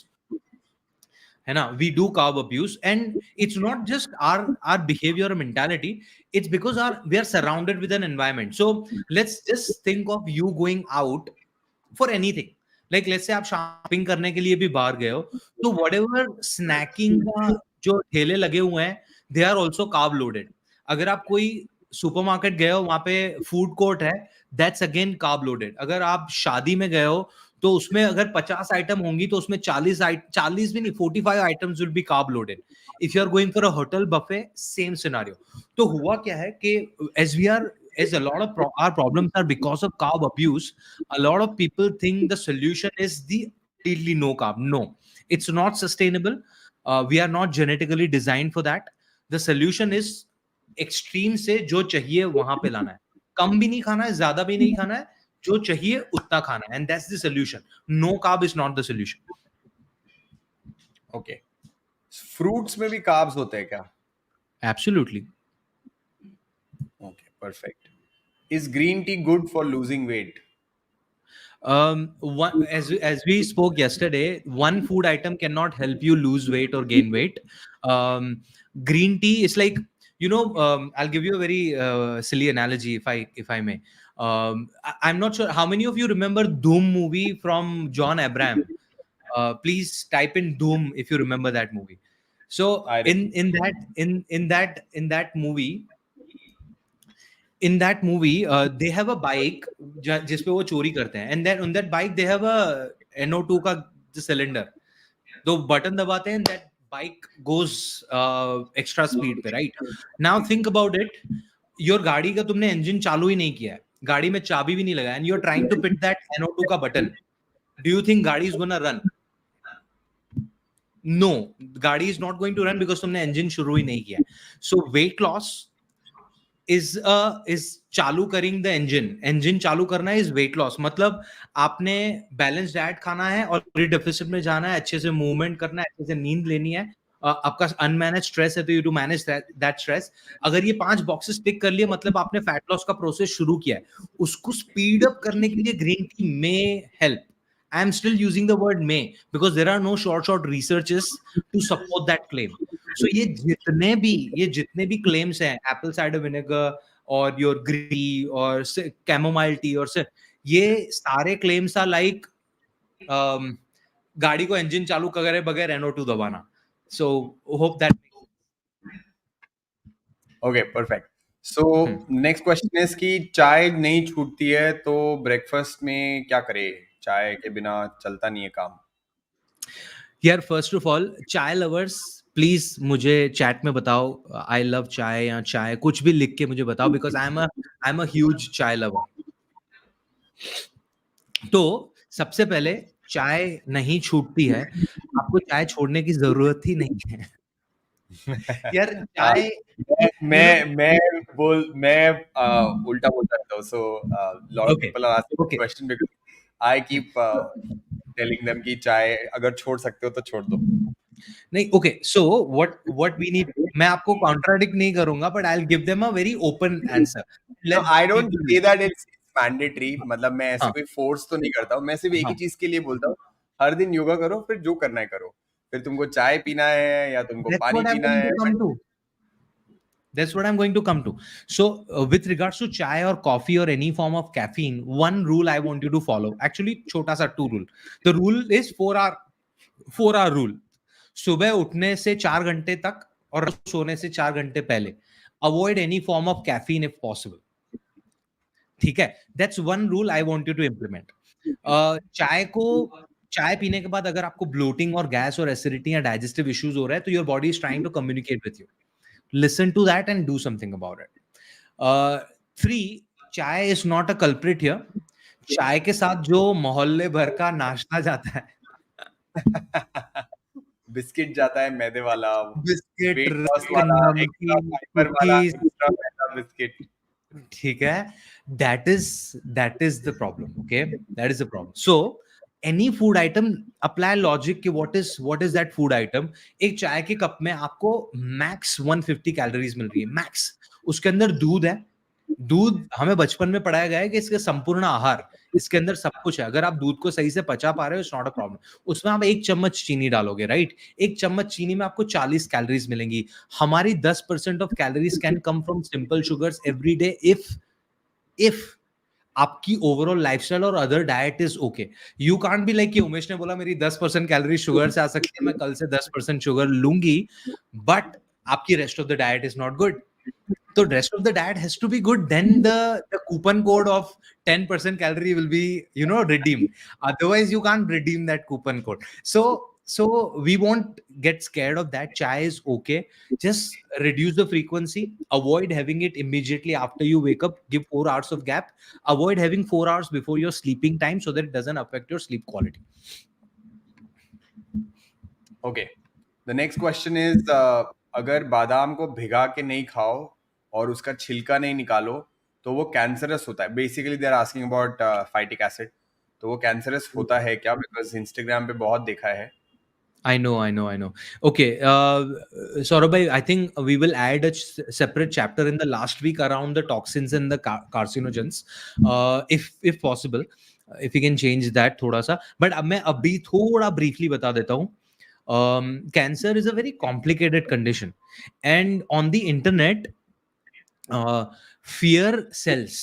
है ना? We do carb abuse, and it's not just our behavior or mentality. It's because we are surrounded with an environment. So let's just think of you going out for anything. Like let's say आप shopping करने के लिए भी बाहर गए हो, तो whatever snacking का जो ठेले लगे हुए हैं, they are also carb loaded. अगर आप कोई सुपरमार्केट गए हो, वहां पे फूड कोर्ट है, that's again carb loaded. अगर आप शादी में गए हो, तो उसमें अगर 50 आइटम होंगी, तो उसमें 40 भी नहीं, 45 items will be carb loaded. If you are going for a hotel buffet, same scenario. तो हुआ क्या है कि as a lot of our problems are because of carb abuse, a lot of people think the solution is the completely no carb. No, it's not sustainable. We are not genetically designed for that. The solution is extreme से जो चाहिए वहां पे लाना है. कम भी नहीं खाना है, ज्यादा भी नहीं खाना है, जो चाहिए उतना खाना है, and that's the solution. No carb is not the solution. Okay, fruits में भी कार्ब्स होते हैं क्या? Absolutely. Okay, perfect. Is green tea good for losing weight? As we spoke yesterday, one food item cannot help you lose weight or gain weight. Green tea is like, I'll give you a very silly analogy, if I may. I'm not sure how many of you remember Doom movie from John Abraham. Please type in Doom if you remember that movie. So I in that movie they have a bike जिसपे वो चोरी करते हैं, and then on that bike they have a NO2 का cylinder. दो button दबाते हैं, that bike goes extra speed पे, right? Now think about it. Your गाड़ी का तुमने engine चालू ही नहीं किया है, गाड़ी में चाबी भी नहीं लगाया, and you're trying to hit that NO2 का बटन. Do you think गाड़ी is gonna run? No, गाड़ी is not going to run because तुमने engine शुरू ही नहीं किया. So weight loss is चालू करिंग द इंजन चालू करना इज वेट लॉस. मतलब आपने बैलेंस डाइट खाना है और डेफिसिट में जाना है, अच्छे से मूवमेंट करना है, अच्छे से नींद लेनी है. आपका अनमैनेज स्ट्रेस है तो you to manage that stress. अगर ये 5 बॉक्सेस टिक कर लिए, मतलब आपने फैट लॉस का प्रोसेस शुरू किया है. उसको स्पीड अप करने के लिए green tea may help. I am still using the word may because there are no short researches to support that claim. So ये जितने भी claims हैं, apple cider vinegar और your green tea और chamomile tea और ये सारे claims are like गाड़ी को engine चालू करे बगैर NO2 दबाना. So hope that. Okay, perfect. So next question is कि चाय नहीं छूटती है तो ब्रेकफास्ट में क्या करे? चाय के बिना चलता नहीं है काम. यार फर्स्ट ऑफ ऑल, चाय लवर्स प्लीज मुझे चैट में बताओ आई लव चाय या चाय, कुछ भी लिख के मुझे बताओ, because I am a huge चाय लवर. तो सबसे पहले, चाय नहीं छूटती है, आपको चाय छोड़ने की जरूरत ही नहीं है. यार हाँ, चाय, यू नो. मैं उल्टा बोलता रहता हूँ. So lot of okay. People are asking okay. Question because I keep telling them कि चाय अगर छोड़ सकते हो तो छोड़ दो. नहीं, okay, so what we need, मैं आपको कॉन्ट्राडिक्ट नहीं करूंगा, but I will give them a very open answer. No, let I don't people. say that it's mandatory. मतलब मैं ऐसे हाँ. कोई फोर्स तो नहीं करता हूँ. मैं सिर्फ एक ही हाँ. चीज के लिए बोलता हूँ, हर दिन योगा करो, फिर जो करना है करो. फिर तुमको चाय पीना है या तुमको That's पानी what I'm पीना going है, to come to. That's what I'm going to come to. So, with regards to chai or coffee or any form of caffeine, one rule I want you to follow. Actually, छोटा सा 2 rule. The rule is 4 hour rule. सुबह उठने से 4 घंटे तक और सोने से 4 घंटे पहले avoid any form of caffeine if possible. ठीक है? That's one rule I want you to implement. चाय पीने के बाद अगर आपको ब्लोटिंग और गैस और एसिडिटी या डाइजेस्टिव इश्यूज हो रहा है, तो your body is trying to communicate with you. Listen to that and do something about it. 3, chai is not a culprit here. चाय के साथ जो मोहल्ले भर का नाश्ता जाता है, बिस्किट जाता है मैदे वाला, बिस्किट, वेट लॉस रस्क, वाला, एक्स्ट्रा नमकीन, फाइबर वाला, कुकीज, एक्स्ट्रा मैदा बिस्किट. ठीक है, that is the problem. Okay, that is the problem. So any food item, apply logic कि what is that food item. एक चाय के कप में आपको मैक्स 150 कैलोरीज मिल रही है, मैक्स. उसके अंदर दूध है. दूध हमें बचपन में पढ़ाया गया है कि इसके संपूर्ण आहार, इसके अंदर सब कुछ है. अगर आप दूध को सही से पचा पा रहे हो, इट्स नॉट अ प्रॉब्लम. उसमें आप 1 चम्मच चीनी डालोगे, राइट? 1 चम्मच चीनी में आपको 40 कैलोरीज मिलेंगी. हमारी 10% of calories can come from simple sugars every day if आपकी ओवरऑल लाइफस्टाइल और other diet is okay. You can't be like कि उमेश ने बोला मेरी 10% कैलोरी शुगर से आ सकती है, मैं कल से 10% शुगर लूंगी, बट आपकी rest of the diet is not good. So rest of the diet has to be good. Then the coupon code of 10% calorie will be, redeemed. Otherwise, you can't redeem that coupon code. So we won't get scared of that. Chai is okay. Just reduce the frequency. Avoid having it immediately after you wake up. Give 4 hours of gap. Avoid having 4 hours before your sleeping time so that it doesn't affect your sleep quality. Okay, the next question is अगर बादाम को भिगा के नहीं खाओ और उसका छिलका नहीं निकालो तो वो कैंसरस होता है. Basically they are asking about phytic acid. तो वो कैंसरस होता है क्या? बिकॉज इंस्टाग्राम पे बहुत देखा है. I know, I know, I know. Okay, Saurabh bhai, I think we will add a separate chapter in the last week around the toxins and the carcinogens, if possible, if we can change that thoda sa. But अब मैं अभी थोड़ा briefly बता देता हूँ. Cancer is a very complicated condition, and on the internet, fear sells.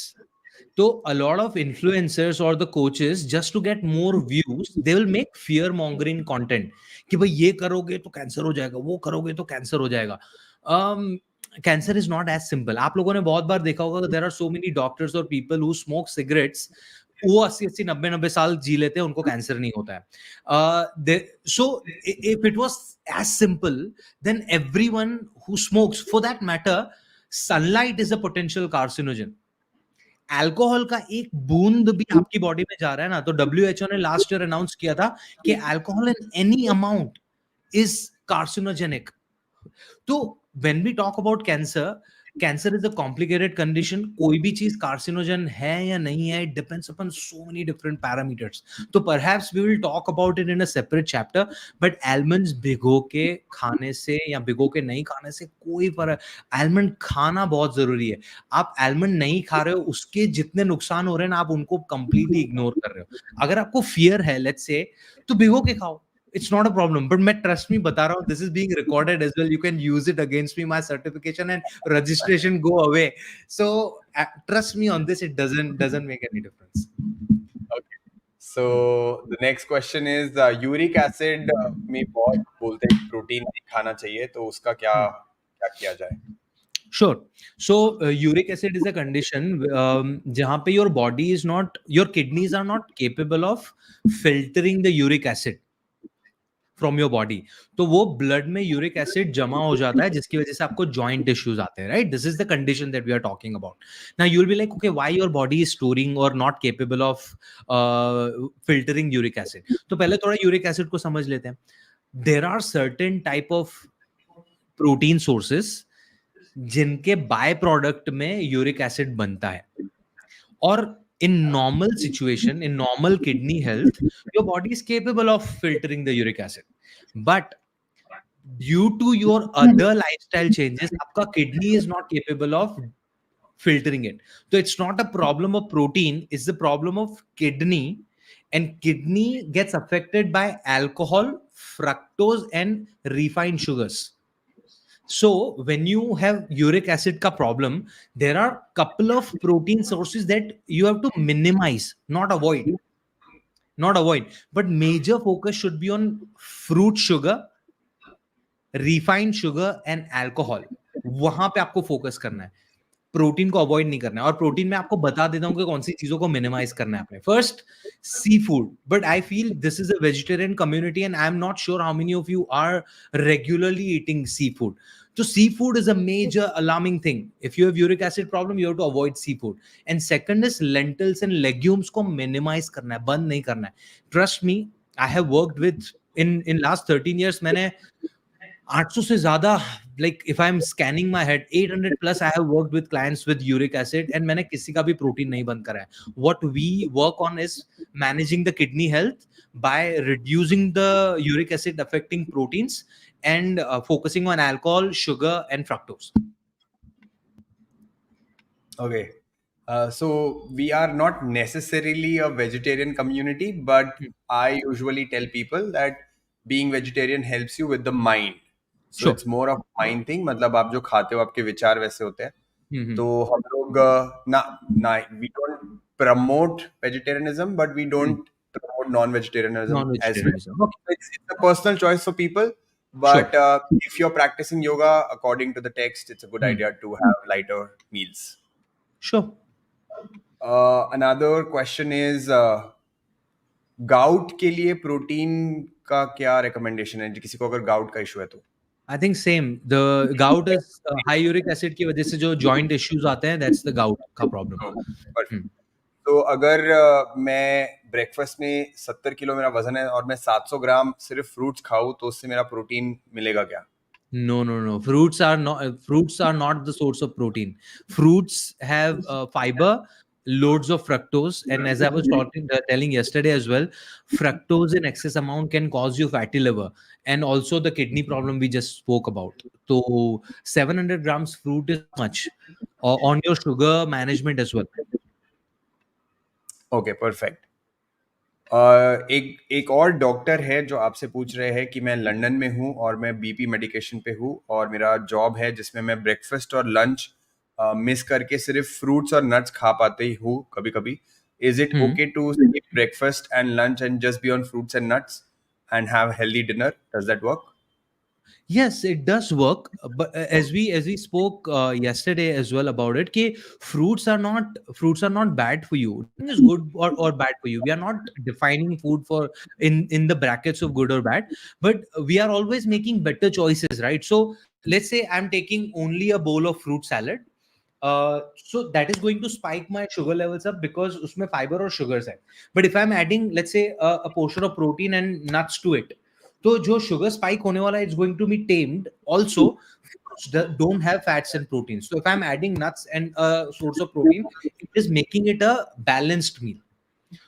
So a lot of influencers or the coaches, just to get more views, they will make fear mongering content कि भाई ये करोगे तो cancer हो जाएगा, वो करोगे तो कैंसर हो जाएगा. Cancer is not as simple. आप लोगों ने बहुत बार देखा होगा, there are so many doctors और पीपल हु स्मोक सिगरेट्स, वो 80 80 90 90 साल जी लेते हैं, उनको कैंसर नहीं होता है. So if it was as simple, then everyone who smokes, for that matter, sunlight is a potential carcinogen. Alcohol का एक बूंद भी आपकी बॉडी में जा रहा है ना, तो डब्ल्यूएचओ ने लास्ट ईयर अनाउंस किया था कि alcohol in any amount is carcinogenic. तो when we talk about cancer, cancer is a complicated condition. कोई भी चीज कार्सिनोजन है या नहीं है, it depends upon so many different parameters. तो perhaps we will talk about it in a separate chapter. But almonds भिगो के खाने से या भिगो के नहीं खाने से कोई फर्क. आलमंड खाना बहुत जरूरी है. आप आलमंड नहीं खा रहे हो, उसके जितने नुकसान हो रहे हैं ना, आप उनको कंप्लीटली इग्नोर कर रहे हो. अगर आपको फियर है, लेट्स से, तो भिगो के खाओ. It's not a problem. But मैं trust me बता रहा हूँ, this is being recorded as well. You can use it against me. My certification and registration go away. So trust me on this. It doesn't make any difference. Okay. So the next question is uric acid में बहुत बोलते हैं protein नहीं खाना चाहिए, तो उसका क्या क्या किया जाए? Sure. So uric acid is a condition जहाँ पे your body is not, your kidneys are not capable of filtering the uric acid from your body. तो वो ब्लड में यूरिक एसिड जमा हो जाता है, जिसकी वजह से आपको जॉइंट इश्यूज आते हैं. Right, this is the condition that we are talking about. Now you will be like, okay, why your body is storing और not capable of filtering uric acid. तो पहले थोड़ा यूरिक एसिड को समझ लेते हैं. There are certain type of protein sources जिनके byproduct में यूरिक एसिड बनता है. और in normal situation, in normal kidney health, your body is capable of filtering the uric acid. But due to your other lifestyle changes, आपका kidney is not capable of filtering it. So it's not a problem of protein, it's the problem of kidney. And kidney gets affected by alcohol, fructose, and refined sugars. So when you have uric acid ka problem, there are couple of protein sources that you have to minimize, not avoid. Not avoid, but major focus should be on fruit sugar, refined sugar and alcohol. वहां पे आपको focus करना है, protein को avoid नहीं करना है. और प्रोटीन में आपको बता देता हूं कि कौन सी चीजों को मिनिमाइज करना है आपने. First, seafood. But I feel this is a vegetarian community and I am not sure how many of you are regularly eating seafood. So seafood is a major alarming thing. If you have uric acid problem, you have to avoid seafood. And second is lentils and legumes को minimize करना है, बंद नहीं करना है. Trust me, I have worked with, in last 13 years मैंने 800 से ज्यादा, like if I'm scanning my head, 800 plus I have worked with clients with uric acid and मैंने किसी का भी प्रोटीन नहीं बंद करा है. What we work on is managing the kidney health by reducing the uric acid affecting proteins and focusing on alcohol, sugar and fructose. Okay. So we are not necessarily a vegetarian community, but I usually tell people that being vegetarian helps you with the mind. So Sure. it's more of mind thing. मतलब आप जो खाते हो आपके विचार वैसे होते हैं. तो हम लोग ना we don't promote vegetarianism, but we don't promote non-vegetarianism as well. Non-vegetarianism. Okay. It's a personal choice for people. Sure. But if you're practicing yoga according to the text, it's a good idea to have lighter meals. Sure. Another question is gout के लिए protein का क्या recommendation है, किसी को अगर gout का issue है तो? I think same. The gout is high uric acid की वजह से जो joint issues आते हैं, that's the gout का problem. Perfect. तो अगर मैं ब्रेकफास्ट में 70 किलो मेरा वजन है और मैं 700 ग्राम सिर्फ फ्रूट्स खाऊं, तो उससे मेरा प्रोटीन मिलेगा क्या? No, no, no. Fruits are not the source of protein. Fruits have fiber, loads of fructose, and as I was telling yesterday as well, fructose in excess amount can cause you fatty liver, and also the kidney problem we just spoke about. So 700 grams fruit is much on your sugar management as well. Okay perfect. एक एक और doctor है जो आपसे पूछ रहे हैं कि मैं लंदन में हूँ और मैं बीपी मेडिकेशन पे हूँ और मेरा जॉब है जिसमें मैं ब्रेकफास्ट और लंच मिस करके सिर्फ फ्रूट्स और नट्स खा पाते ही हूँ कभी कभी। Is it Hmm. Okay to skip breakfast and lunch and just be on fruits and nuts and have healthy dinner? Does that work? Yes, it does work. But as we spoke yesterday as well about it, कि fruits are not bad for you. Nothing is good or bad for you. We are not defining food for in the brackets of good or bad, but we are always making better choices, right? So let's say I'm taking only a bowl of fruit salad. So that is going to spike my sugar levels up because उसमें fiber or sugars है. But if I'm adding, let's say, a portion of protein and nuts to it, तो जो sugar spike होने वाला है, it's going to be tamed. Also, fruits don't have fats and proteins. So if I'm adding nuts and a source of protein, it is making it a balanced meal.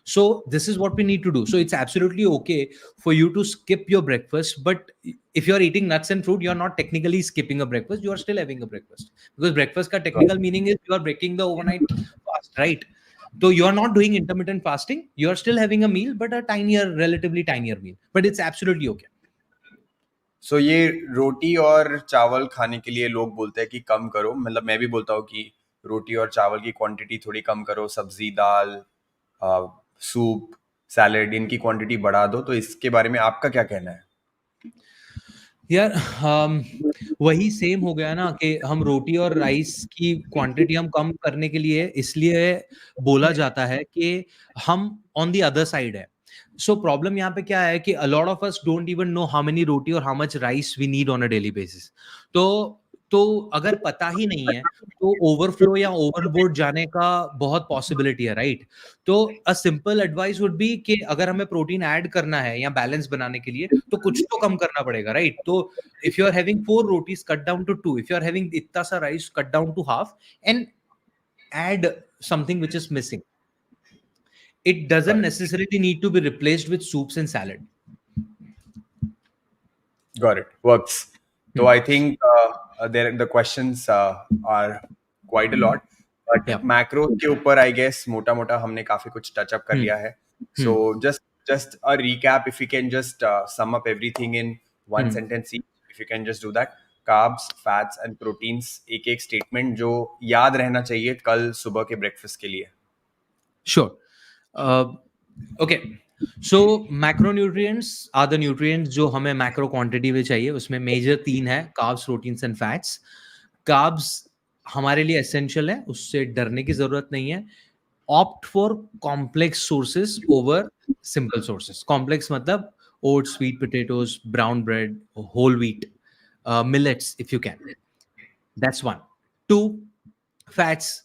So this is what we need to do. So it's absolutely okay for you to skip your breakfast, but if you're eating nuts and fruit, you're not technically skipping a breakfast, you are still having a breakfast, because breakfast ka technical meaning is you are breaking the overnight fast, right? So you are not doing intermittent fasting, you are still having a meal, but a tinier, relatively tinier meal, but it's absolutely okay. सो ये रोटी और चावल खाने के लिए लोग बोलते हैं कि कम करो, मतलब मैं भी बोलता हूँ कि रोटी और चावल की क्वांटिटी थोड़ी कम करो, सब्जी, दाल, सूप, सैलेड, इनकी क्वांटिटी बढ़ा दो। तो इसके बारे में आपका क्या कहना है? यार वही सेम हो गया ना कि हम रोटी और राइस की क्वांटिटी हम कम करने के लिए इसलिए बोला जाता है कि हम ऑन द अदर साइड है। सो प्रॉब्लम यहाँ पे क्या है कि a lot of us don't even know how many roti और how much rice we need on a daily basis. तो तो अगर पता ही नहीं है तो ओवरफ्लो या ओवरबोर्ड जाने का बहुत पॉसिबिलिटी है, राइट? तो a simple advice would be कि अगर हमें प्रोटीन ऐड करना है या बैलेंस बनाने के लिए तो कुछ तो कम करना पड़ेगा, राइट? तो if you are having 4 rotis cut down to 2, if you are having इतना सा rice cut down to half and add something which is missing. It doesn't necessarily need to be replaced with soups and salad. Got it. Works. So Hmm. I think there the questions are quite a lot, but Yeah. macro के ऊपर I guess मोटा मोटा हमने काफी कुछ touch up कर Hmm. लिया है. So Hmm. just a recap, if we can just sum up everything in one Hmm. sentence each, if you can just do that. Carbs, fats and proteins, एक एक statement जो याद रहना चाहिए कल सुबह के breakfast के लिए. Sure. Okay, so macronutrients are the nutrients जो हमें मैक्रो क्वांटिटी में चाहिए. उसमें मेजर 3 है: carbs, proteins and fats. Carbs हमारे लिए एसेंशियल है, उससे डरने की जरूरत नहीं है. Opt for complex sources over simple sources. Complex मतलब oats, sweet potatoes, brown bread, whole wheat, millets if you can. That's one. Two, fats.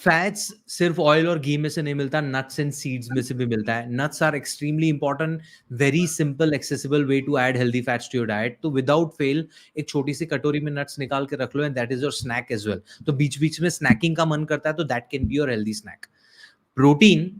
Fats सिर्फ ऑयल और घी में से नहीं मिलता, नट्स एंड सीड्स में से भी मिलता है. Nuts are extremely important. Very simple accessible way to add healthy fats to your diet. तो विदाउट फेल एक छोटी सी कटोरी में नट्स निकाल के रख लो and that is your snack as well. तो बीच बीच में स्नैकिंग का मन करता है तो that can be your healthy snack. Protein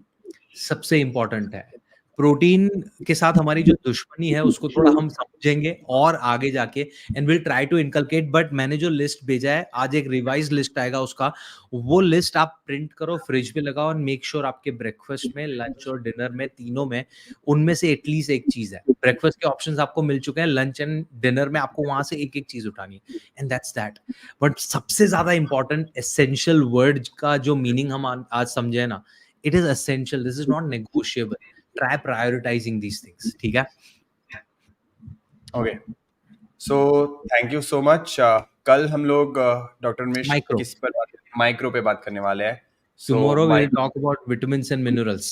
सबसे इंपॉर्टेंट है. प्रोटीन के साथ हमारी जो दुश्मनी है उसको थोड़ा हम समझेंगे और आगे जाके and will try to inculcate. But मैंने जो लिस्ट भेजा है आज, एक रिवाइज लिस्ट आएगा उसका, वो लिस्ट आप प्रिंट करो, फ्रिज पे लगाओ एंड मेक श्योर आपके ब्रेकफास्ट में, लंच और डिनर में, तीनों में उनमें से एटलीस्ट एक चीज है. ब्रेकफास्ट के ऑप्शंस आपको मिल चुके हैं, लंच एंड डिनर में आपको वहां से एक एक चीज उठानी है एंड दैट्स दैट. बट सबसे ज्यादा इंपॉर्टेंट एसेंशियल वर्ड का जो मीनिंग हम आज समझे ना, it is essential, this is not negotiable. Try prioritizing these things. ठीक है? Okay. So thank you so much. कल हम लोग डॉक्टर मिश Micro. किस पर माइक्रो पे बात करने वाले हैं. So Tomorrow we my will talk about vitamins and minerals.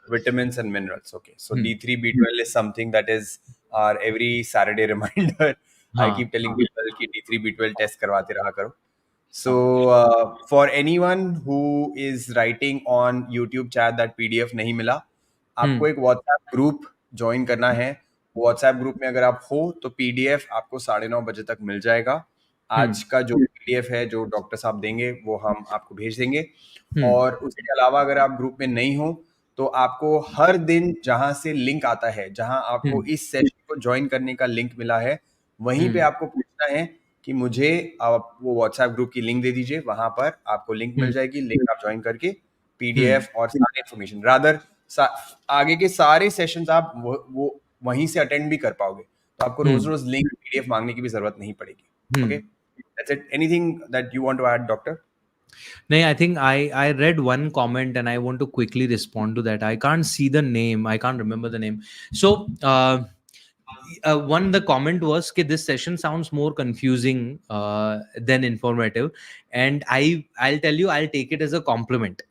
vitamins and minerals. Okay, so Hmm. D3 B12 is something that is our every Saturday reminder. I हाँ. keep telling people कि D3 B12 test करवाते रहा करो. So हाँ. for anyone who is writing on YouTube chat that PDF नहीं मिला, आपको Hmm. एक WhatsApp group join करना है. व्हाट्सएप ग्रुप में अगर आप हो तो पीडीएफ आपको 9:30 बजे तक मिल जाएगा। हम्म आज का जो पीडीएफ है जो डॉक्टर साहब देंगे वो हम आपको भेज देंगे। हम्म और उसके अलावा अगर आप ग्रुप में नहीं हो तो आपको हर दिन जहां से लिंक आता है, जहां आपको हम्म इस सेशन को ज्वाइन करने का लिंक मिला है, वहीं पे हम्म आपको पूछना है कि मुझे आप वो व्हाट्सएप ग्रुप की लिंक दे दीजिए। वहां पर आपको लिंक मिल हम्म जाएगी, लिंक आप ज्वाइन करके हम्म पीडीएफ और सारी इन्फॉर्मेशन रादर आगे के सारे सेशंस आप वो वहीं से अटेंड भी कर पाओगे। तो आपको रोज हम्म रोज लिंक पीडीएफ मांगने की भी जरूरत नहीं पड़ेगी। Okay, hmm that's it. Anything that you want to add doctor? No, I think I read one comment and I want to quickly respond to that. I can't see the name. I can't remember the name. So one the comment was that this session sounds more confusing than informative, and I'll tell you I'll take it as a compliment.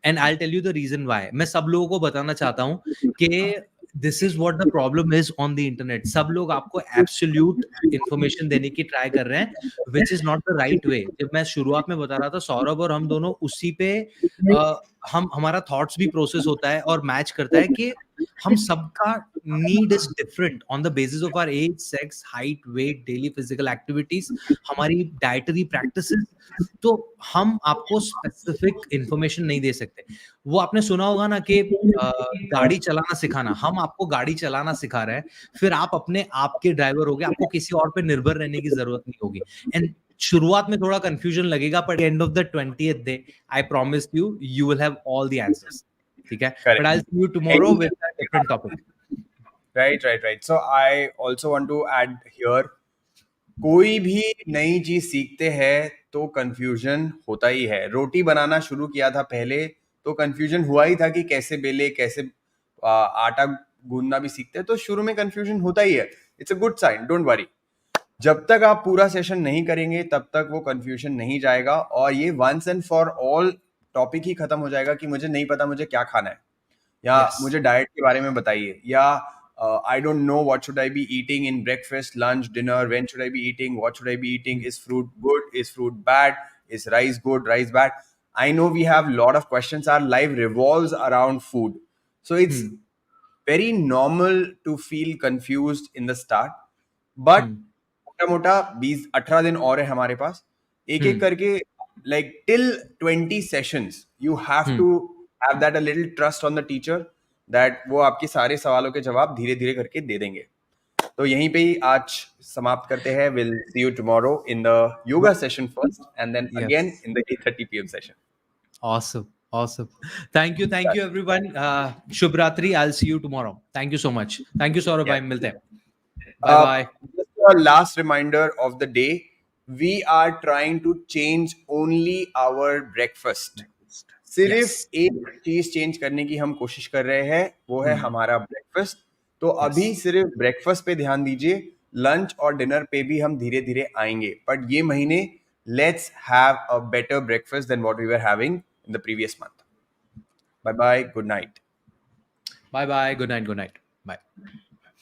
And I tell you the reason why मैं सब लोगों को बताना चाहता हूँ कि this is what the problem is on the internet सब लोग आपको एब्सोल्यूट इन्फॉर्मेशन देने की ट्राई कर रहे हैं which is not the right way जब मैं शुरुआत में बता रहा था सौरभ और हम दोनों उसी पे हम हमारा थॉट्स भी प्रोसेस होता है और मैच करता है कि हम सबका need is different on the basis of our age sex height weight daily physical activities हमारी डाइटरी प्रैक्टिसेस तो हम आपको स्पेसिफिक इंफॉर्मेशन नहीं दे सकते वो आपने सुना होगा ना कि गाड़ी चलाना सिखाना हम आपको गाड़ी चलाना सिखा रहे हैं फिर आप अपने आप के ड्राइवर हो गए आपको किसी और पे निर्भर रहने की जरूरत नहीं होगी एंड शुरुआत में थोड़ा कंफ्यूजन लगेगा but end of the 20th day I promise you you will have all the answers ठीक है but I correct. Will see you tomorrow with a different topic right. So I also want to add here, कोई भी नई चीज सीखते हैं तो confusion होता ही है। रोटी बनाना शुरू किया था पहले तो कंफ्यूजन हुआ ही था कि कैसे बेले, कैसे आटा गूंदना भी सीखते हैं तो शुरू में कंफ्यूजन होता ही है। It's a good sign, don't worry. जब तक आप पूरा सेशन नहीं करेंगे तब तक वो कंफ्यूजन नहीं जाएगा और ये once and for all topic ही खत्म हो जाएगा कि मुझे नहीं पता मुझे क्या खाना है, या यस मुझे डाइट के बारे में बताइए, या I don't know what should I be eating in breakfast lunch dinner, when should I be eating, what should I be eating, is fruit good, is fruit bad, is rice good, rice bad. I know we have lot of questions, our life revolves around food, so it's hmm very normal to feel confused in the start, but hmm मोटा मोटा 20-18 दिन और है हमारे पास, एक एक हम्म करके, like till 20 sessions you have hmm to have that a little trust on the teacher that वो आपके सारे सवालों के जवाब धीरे धीरे करके दे देंगे। तो यहीं पे ही आज समाप्त करते हैं। We'll see you tomorrow in the yoga session first and then again yes in the 8:30 p.m. session. Awesome. Awesome. Thank you, everyone. Shubh Ratri. I'll see you tomorrow. Thank you so much. Thank you, Saurabh. Yes. Bye. Milte. Bye Uh, bye. just a last reminder of the day. We are trying to change only our breakfast. सिर्फ Yes. एक चीज change करने की हम कोशिश कर रहे हैं, वो है Hmm. हमारा ब्रेकफास्ट। तो अभी Yes. सिर्फ ब्रेकफास्ट पे ध्यान दीजिए, लंच और डिनर पे भी हम धीरे धीरे आएंगे, बट ये महीने let's have a better breakfast than what we were having in the previous month. Bye bye, good night. Bye bye. Good night. Good night. Bye.